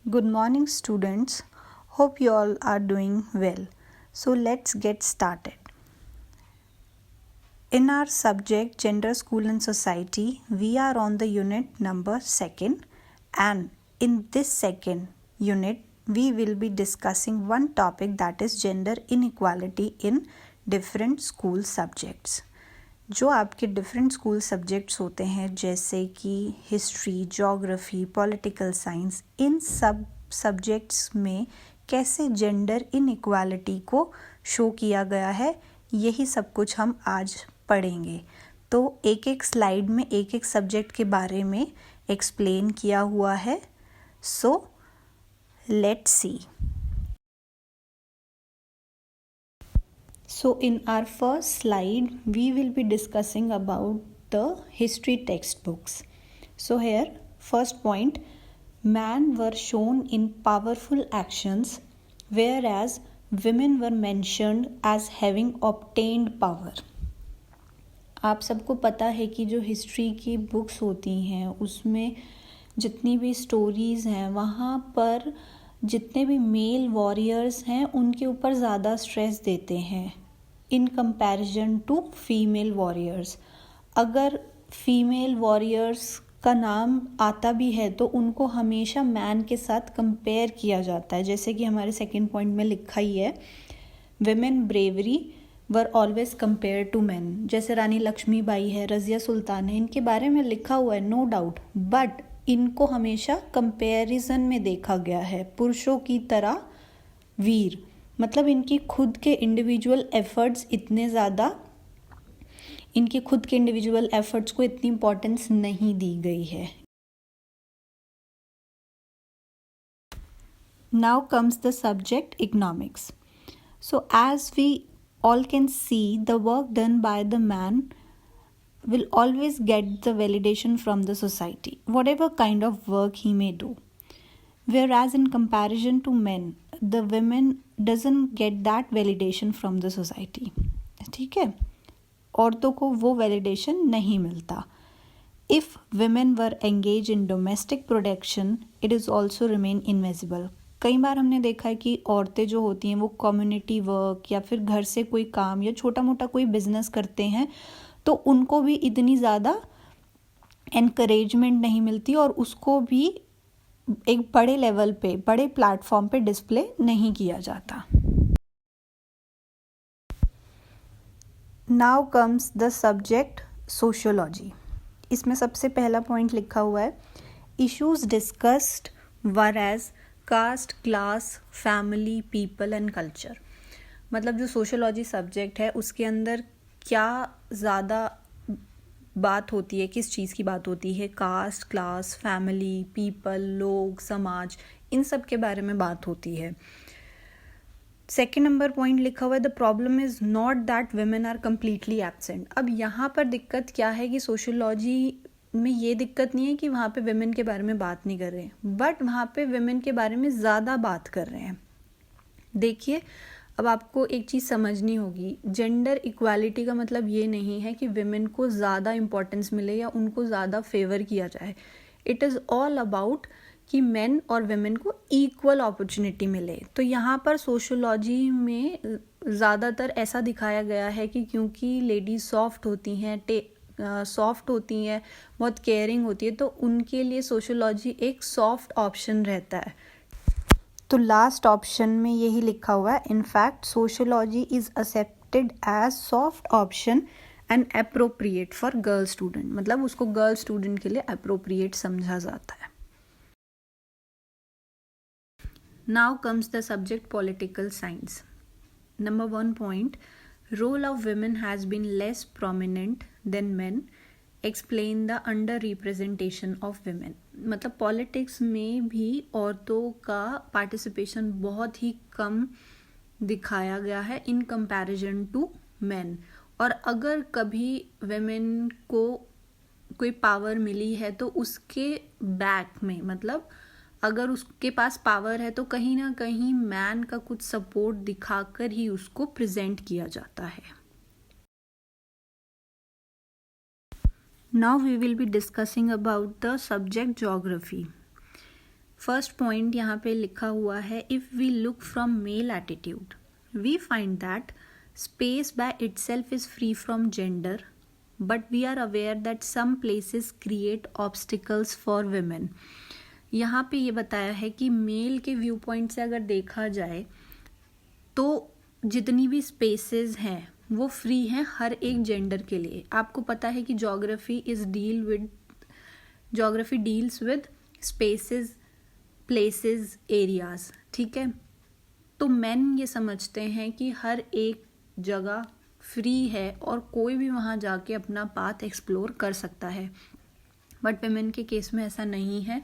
Good morning, students. Hope you all are doing well. So, let's get started. In our subject Gender, School and Society, we are on the unit number 2nd, and in this second unit, we will be discussing one topic, that is gender inequality in different school subjects. जो आपके different school subjects होते हैं जैसे कि history, geography, political science, इन सब subjects में कैसे gender inequality को शो किया गया है, यही सब कुछ हम आज पढ़ेंगे. तो एक एक स्लाइड में एक एक सब्जेक्ट के बारे में एक्सप्लेन किया हुआ है. So let's see. So in our first slide, we will be discussing about the history textbooks. So here, first point, men were shown in powerful actions, whereas women were mentioned as having obtained power. आप सबको पता है कि जो history की books होती हैं उसमें जितनी भी स्टोरीज़ हैं वहाँ पर जितने भी मेल वॉरियर्स हैं उनके ऊपर ज़्यादा स्ट्रेस देते हैं in comparison to female warriors. अगर फीमेल वॉरियर्स का नाम आता भी है तो उनको हमेशा मैन के साथ कंपेयर किया जाता है, जैसे कि हमारे सेकंड पॉइंट में लिखा ही है, women bravery were always compare to man. जैसे रानी लक्ष्मीबाई है, रज़िया सुल्तान है, इनके बारे में लिखा हुआ है नो डाउट, बट इनको हमेशा कंपैरिजन में देखा गया है पुरुषों की तरह वीर. मतलब इनकी खुद के इंडिविजुअल एफर्ट्स को इतनी इम्पोर्टेंस नहीं दी गई है. Now comes the subject economics. So as we all can see, the work done by the man will always get the validation from the society, whatever kind of work he may do. Whereas in comparison to men, the women doesn't get that validation from the society. ठीक है, औरतों को वो validation नहीं मिलता. If women were engaged in domestic production, it is also remain invisible. कई बार हमने देखा है कि औरतें जो होती हैं वो कम्युनिटी वर्क या फिर घर से कोई काम या छोटा मोटा कोई बिजनेस करते हैं तो उनको भी इतनी ज़्यादा एनकरेजमेंट नहीं मिलती और उसको भी एक बड़े लेवल पे, बड़े प्लेटफॉर्म पे डिस्प्ले नहीं किया जाता. Now comes the subject sociology. इसमें सबसे पहला पॉइंट लिखा हुआ है, issues discussed were as caste, class, family, people and culture. मतलब जो सोशियोलॉजी सब्जेक्ट है उसके अंदर क्या ज़्यादा बात होती है, किस चीज़ की बात होती है, कास्ट, क्लास, फैमिली, पीपल, लोग, समाज, इन सब के बारे में बात होती है. सेकेंड नंबर पॉइंट लिखा हुआ है, the problem is not that women are completely absent. अब यहाँ पर दिक्कत क्या है कि सोशियोलॉजी में ये दिक्कत नहीं है कि वहाँ पे वेमेन के बारे में बात नहीं कर रहे हैं, बट वहाँ पे वेमेन के बारे में ज़्यादा बात कर रहे हैं. देखिए, अब आपको एक चीज़ समझनी होगी, जेंडर इक्वालिटी का मतलब ये नहीं है कि विमेन को ज़्यादा इम्पोर्टेंस मिले या उनको ज़्यादा फेवर किया जाए. इट इज़ ऑल अबाउट कि मेन और विमेन को इक्वल अपॉर्चुनिटी मिले. तो यहाँ पर सोशियोलॉजी में ज़्यादातर ऐसा दिखाया गया है कि क्योंकि लेडीज सॉफ्ट होती हैं, बहुत केयरिंग होती है, तो उनके लिए सोशियोलॉजी एक सॉफ्ट ऑप्शन रहता है. तो लास्ट ऑप्शन में यही लिखा हुआ है, in fact sociology is accepted as soft option and appropriate for girl student. मतलब उसको गर्ल स्टूडेंट के लिए अप्रोप्रिएट समझा जाता है. Now comes the subject political science. Number 1 point, role of women has been less prominent than men. Explain the under representation of women. मतलब politics में भी औरतों का पार्टिसिपेशन बहुत ही कम दिखाया गया है इन कंपैरिजन टू मेन. और अगर कभी women को कोई पावर मिली है तो उसके बैक में, मतलब अगर उसके पास पावर है तो कहीं ना कहीं मैन का कुछ सपोर्ट दिखाकर ही उसको प्रेजेंट किया जाता है. Now we will be discussing about the subject geography. First point यहाँ पे लिखा हुआ है, if we look from male attitude we find that space by itself is free from gender but we are aware that some places create obstacles for women. यहाँ पे ये बताया है कि मेल के व्यू पॉइंट से अगर देखा जाए तो जितनी भी स्पेसेस हैं वो फ्री हैं हर एक जेंडर के लिए। आपको पता है कि geography deals with spaces, places, areas, ठीक है। तो मेन ये समझते हैं कि हर एक जगह फ्री है और कोई भी वहाँ जाके अपना पाथ एक्सप्लोर कर सकता है, बट वुमेन के केस में ऐसा नहीं है।